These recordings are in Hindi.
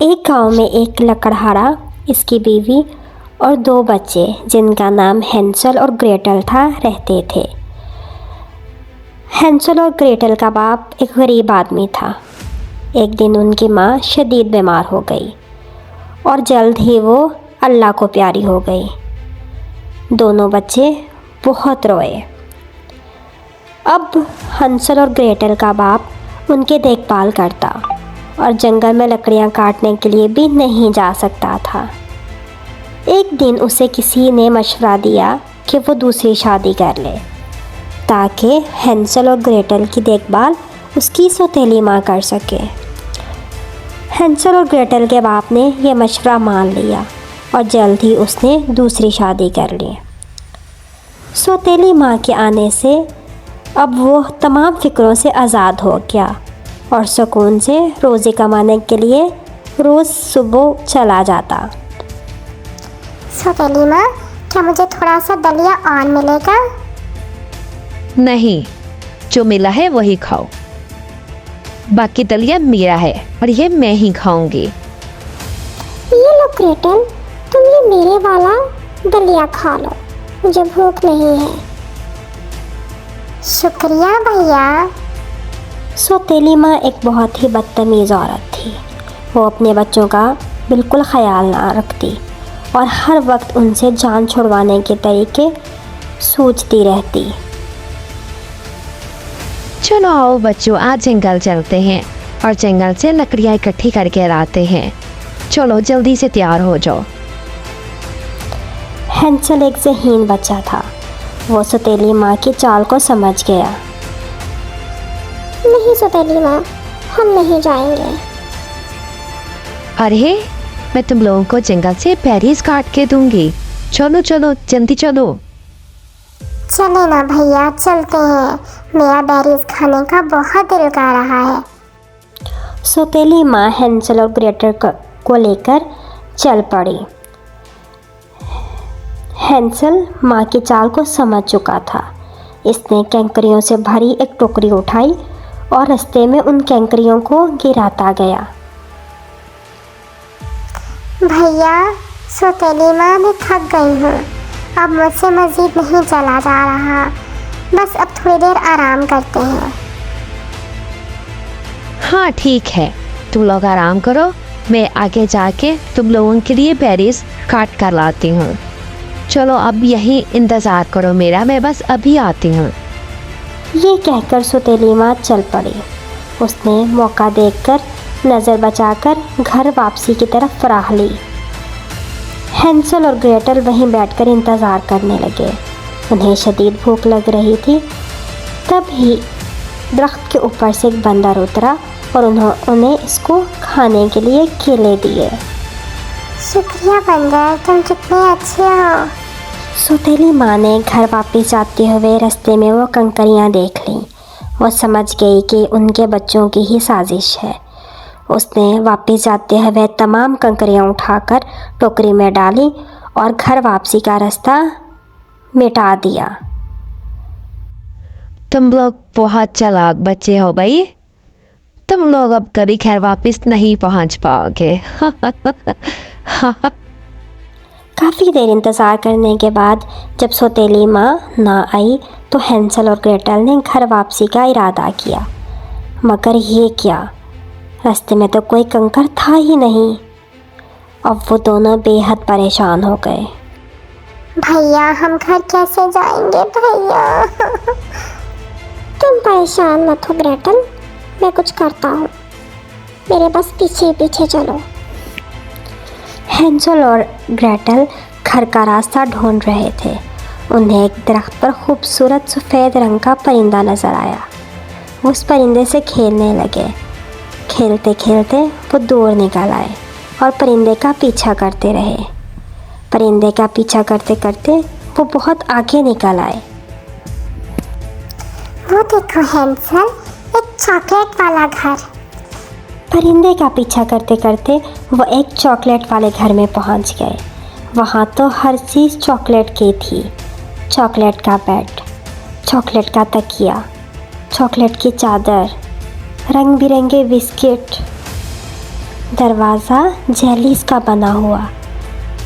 एक गांव में एक लकड़हारा, इसकी बीवी और 2 बच्चे जिनका नाम हैंसल और ग्रेटल था रहते थे। हैंसल और ग्रेटल का बाप एक गरीब आदमी था। एक दिन उनकी माँ शदीद बीमार हो गई और जल्द ही वो अल्लाह को प्यारी हो गई। दोनों बच्चे बहुत रोए। अब हैंसल और ग्रेटल का बाप उनकी देखभाल करता और जंगल में लकड़ियाँ काटने के लिए भी नहीं जा सकता था। एक दिन उसे किसी ने मशवरा दिया कि वो दूसरी शादी कर ले ताकि हैंसल और ग्रेटल की देखभाल उसकी सौतेली माँ कर सके। हैंसल और ग्रेटल के बाप ने यह मशवरा मान लिया और जल्द ही उसने दूसरी शादी कर ली। सौतेली माँ के आने से अब वो तमाम फिक्रों से आज़ाद हो गया और सुकून से रोज़ी कमाने के लिए रोज़ सुबह चला जाता। सौतेली माँ, क्या मुझे थोड़ा सा दलिया और मिलेगा? नहीं, जो मिला है वही खाओ। बाकी दलिया मेरा है और ये मैं ही खाऊंगी। ये लो ग्रेटल, तुम ये मेरे वाला दलिया खा लो, मुझे भूख नहीं है। शुक्रिया भैया। सौतेली माँ एक बहुत ही बदतमीज़ औरत थी। वो अपने बच्चों का बिल्कुल ख्याल ना रखती और हर वक्त उनसे जान छुड़वाने के तरीके सोचती रहती। चलो आओ बच्चों, आज जंगल चलते हैं और जंगल से लकड़ियाँ इकट्ठी करके लाते हैं। चलो जल्दी से तैयार हो जाओ। हैंसल एक ज़हीन बच्चा था। वो सौतेली माँ की चाल को समझ गया। नहीं सौतेली माँ, हम नहीं जाएंगे। अरे, मैं तुम लोगों को जंगल से बेरीज काट के दूंगी। चलो चलो जल्दी चलो। चले ना भैया, चलते हैं। मेरा बेरीज खाने का बहुत दिल कर रहा है। सौतेली माँ हैंसल और ग्रेटल को लेकर चल पड़ी। हैंसल माँ की चाल को समझ चुका था। इसने कैंकरियों से भरी एक टोकरी उठाई और रास्ते में उन कैंकरियों को गिराता गया। भैया, सौतेली माँ, मैं थक गई हूँ। अब मुझसे मज़ीद नहीं चला जा रहा। बस अब थोड़ी देर आराम करते हैं। हाँ ठीक है, तुम लोग आराम करो। मैं आगे जाके तुम लोगों के लिए बेरीज काट कर लाती हूँ। चलो अब यहीं इंतज़ार करो मेरा, मैं बस अभी आती हूँ। ये कहकर सौतेली माँ चल पड़ी। उसने मौका देखकर नज़र बचाकर घर वापसी की तरफ राह ली। हैंसल और ग्रेटल वहीं बैठकर इंतज़ार करने लगे। उन्हें शदीद भूख लग रही थी। तभी दरख्त के ऊपर से एक बंदर उतरा और उन्हें इसको खाने के लिए केले दिए। शुक्रिया बंदर, तुम कितने अच्छे हो। सौतेली माँ ने घर वापस जाते हुए रास्ते में वो कंकरियाँ देख लीं। वो समझ गई कि उनके बच्चों की ही साजिश है। उसने वापस जाते हुए तमाम कंकरियाँ उठाकर टोकरी में डाली और घर वापसी का रास्ता मिटा दिया। तुम लोग बहुत चालाक बच्चे हो भाई। तुम लोग अब कभी घर वापस नहीं पहुंच पाओगे। काफ़ी देर इंतज़ार करने के बाद जब सौतेली माँ ना आई तो हैंसल और ग्रेटल ने घर वापसी का इरादा किया। मगर ये क्या, रास्ते में तो कोई कंकर था ही नहीं। अब वो दोनों बेहद परेशान हो गए। भैया, हम घर कैसे जाएंगे भैया? तुम परेशान मत हो ग्रेटल, मैं कुछ करता हूँ। मेरे बस पीछे पीछे चलो। हैंसल और ग्रेटल घर का रास्ता ढूंढ रहे थे। उन्हें एक दरख्त पर खूबसूरत सफ़ेद रंग का परिंदा नज़र आया। वो उस परिंदे से खेलने लगे। खेलते खेलते वो दूर निकल आए और परिंदे का पीछा करते रहे। परिंदे का पीछा करते करते वो बहुत आगे निकल आए। वो देखो हैंसल, एक चॉकलेट वाला घर। परिंदे का पीछा करते करते वो एक चॉकलेट वाले घर में पहुंच गए। वहाँ तो हर चीज़ चॉकलेट की थी। चॉकलेट का बेड, चॉकलेट का तकिया, चॉकलेट की चादर, रंग बिरंगे बिस्किट। दरवाज़ा जैलीस का बना हुआ,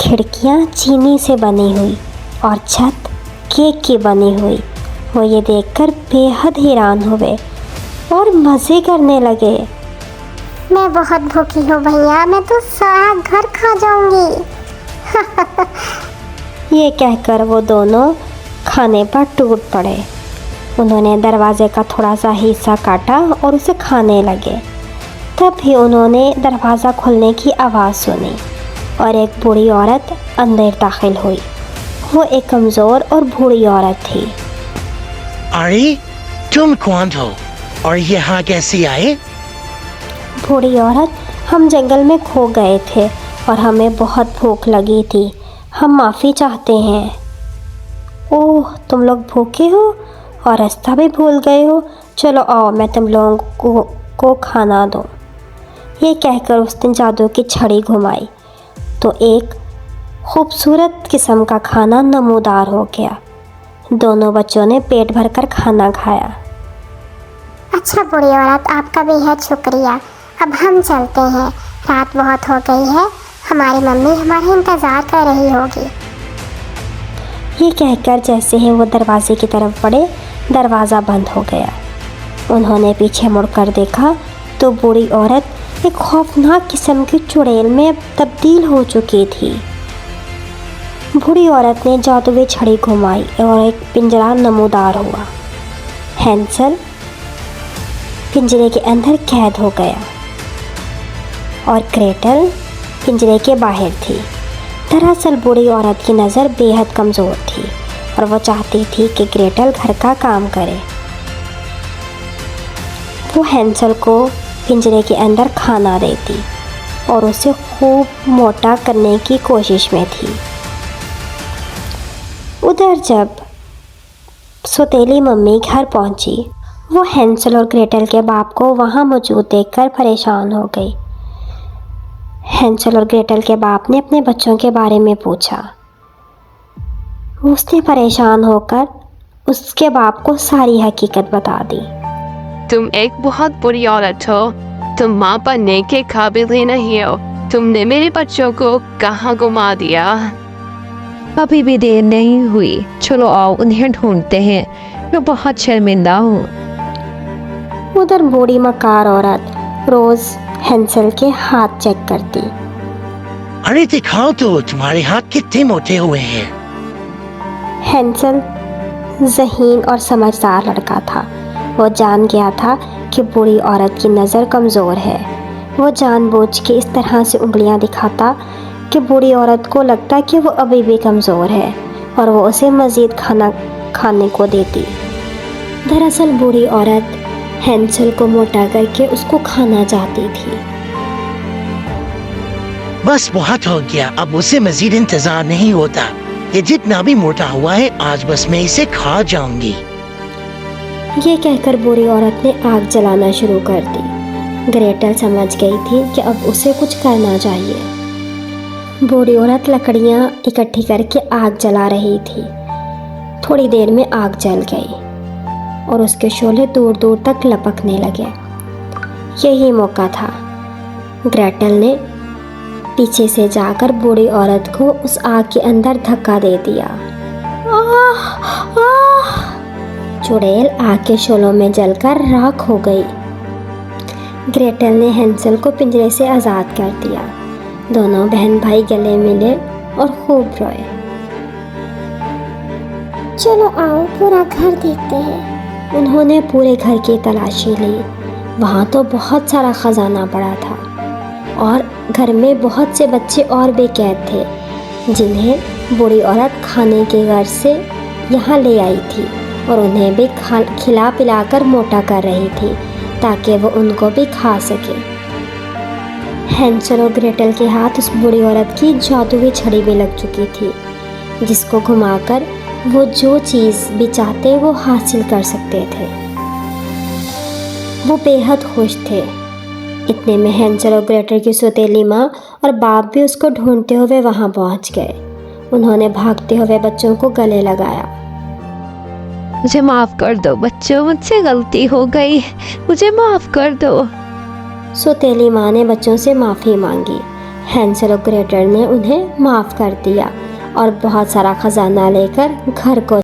खिड़कियाँ चीनी से बनी हुई और छत केक की बनी हुई। वो ये देखकर बेहद हैरान हुए और मज़े करने लगे। मैं बहुत भूखी हूँ भैया, मैं तो सारा घर खा जाऊंगी। ये कहकर वो दोनों खाने पर टूट पड़े। उन्होंने दरवाजे का थोड़ा सा हिस्सा काटा और उसे खाने लगे। तभी उन्होंने दरवाज़ा खुलने की आवाज़ सुनी और एक बूढ़ी औरत अंदर दाखिल हुई। वो एक कमज़ोर और बूढ़ी औरत थी। अरे तुम कौन हो और यहाँ कैसे आए? बूढ़ी औरत, हम जंगल में खो गए थे और हमें बहुत भूख लगी थी, हम माफ़ी चाहते हैं। ओह, तुम लोग भूखे हो और रास्ता भी भूल गए हो, चलो आओ मैं तुम लोगों को खाना दूँ। ये कहकर उसने जादू की छड़ी घुमाई तो एक खूबसूरत किस्म का खाना नमूदार हो गया। दोनों बच्चों ने पेट भरकर खाना खाया। अच्छा बूढ़ी औरत, आपका बेहद शुक्रिया। अब हम चलते हैं, रात बहुत हो गई है, हमारी मम्मी हमारा इंतज़ार कर रही होगी। ये कहकर जैसे ही वो दरवाजे की तरफ बढ़े, दरवाज़ा बंद हो गया। उन्होंने पीछे मुड़कर देखा तो बूढ़ी औरत एक खौफनाक किस्म की चुड़ैल में तब्दील हो चुकी थी। बूढ़ी औरत ने जादुई छड़ी घुमाई और एक पिंजरा नमूदार हुआ। हैंसल पिंजरे के अंदर कैद हो गया और ग्रेटल पिंजरे के बाहर थी। दरअसल बूढ़ी औरत की नज़र बेहद कमज़ोर थी और वो चाहती थी कि ग्रेटल घर का काम करे। वो हैंसल को पिंजरे के अंदर खाना देती और उसे खूब मोटा करने की कोशिश में थी। उधर जब सौतेली मम्मी घर पहुंची, वो हैंसल और ग्रेटल के बाप को वहां मौजूद देखकर परेशान हो गई। हैंसल और ग्रेटल के बाप ने अपने बच्चों के बारे में पूछा। उसने परेशान होकर उसके बाप को सारी हकीकत बता दी। तुम एक बहुत बुरी औरत हो, तुम माँ बनने के काबिल ही नहीं हो। तुमने मेरे बच्चों को कहाँ घुमा दिया? अभी भी देर नहीं हुई, चलो आओ उन्हें ढूंढते हैं, मैं बहुत शर्मिंदा हूँ। उधर बूढ़ी मकार औरत रोज हैंसल के हाथ चेक करती। अरे दिखाओ तो, तुम्हारे हाथ कितने मोटे हुए हैं। हैंसल ज़हीन और समझदार लड़का था। वो जान गया था कि बूढ़ी औरत की नज़र कमज़ोर है। वो जानबूझ के इस तरह से उंगलियां दिखाता कि बूढ़ी औरत को लगता कि वो अभी भी कमज़ोर है और वो उसे मज़ीद खाना खाने को देती। दरअसल बूढ़ी औरत हैंसल को मोटा करके उसको खाना चाहती थी। बस बहुत हो गया, अब उसे मजीद इंतजार नहीं होता। ये जितना भी मोटा हुआ है, आज बस मैं इसे खा जाऊंगी। ये कहकर बूढ़ी औरत ने आग जलाना शुरू कर दी। ग्रेटल समझ गई थी कि अब उसे कुछ करना चाहिए। बूढ़ी औरत लकड़ियाँ इकट्ठी करके आग जला रही थी। थोड़ी देर में आग जल गई और उसके शोले दूर दूर तक लपकने लगे। यही मौका था। ग्रेटल ने पीछे से जाकर बूढ़ी औरत को उस आग के अंदर धक्का दे दिया। आह! आह! चुड़ैल आग के शोलों में जलकर राख हो गई। ग्रेटल ने हैंसल को पिंजरे से आज़ाद कर दिया। दोनों बहन भाई गले मिले और खूब रोए। चलो आओ पूरा घर देखते हैं। उन्होंने पूरे घर की तलाशी ली। वहाँ तो बहुत सारा ख़जाना पड़ा था और घर में बहुत से बच्चे और भी कैद थे, जिन्हें बूढ़ी औरत खाने के गर्ज से यहाँ ले आई थी और उन्हें भी खिला पिलाकर मोटा कर रही थी ताकि वो उनको भी खा सके। हैंसल और ग्रेटल के हाथ उस बूढ़ी औरत की जादुई छड़ी में लग चुकी थी, जिसको घुमाकर वो जो चीज़ भी चाहते वो हासिल कर सकते थे। वो बेहद खुश थे। इतने में हैंसल और ग्रेटल की सौतेली माँ और बाप भी उसको ढूंढते हुए वहाँ पहुँच गए। उन्होंने भागते हुए बच्चों को गले लगाया। मुझे माफ़ कर दो बच्चों, मुझसे गलती हो गई, मुझे माफ़ कर दो। सौतेली माँ ने बच्चों से माफ़ी मांगी। हैंसल और ग्रेटल ने उन्हें माफ़ कर दिया और बहुत सारा खजाना लेकर घर को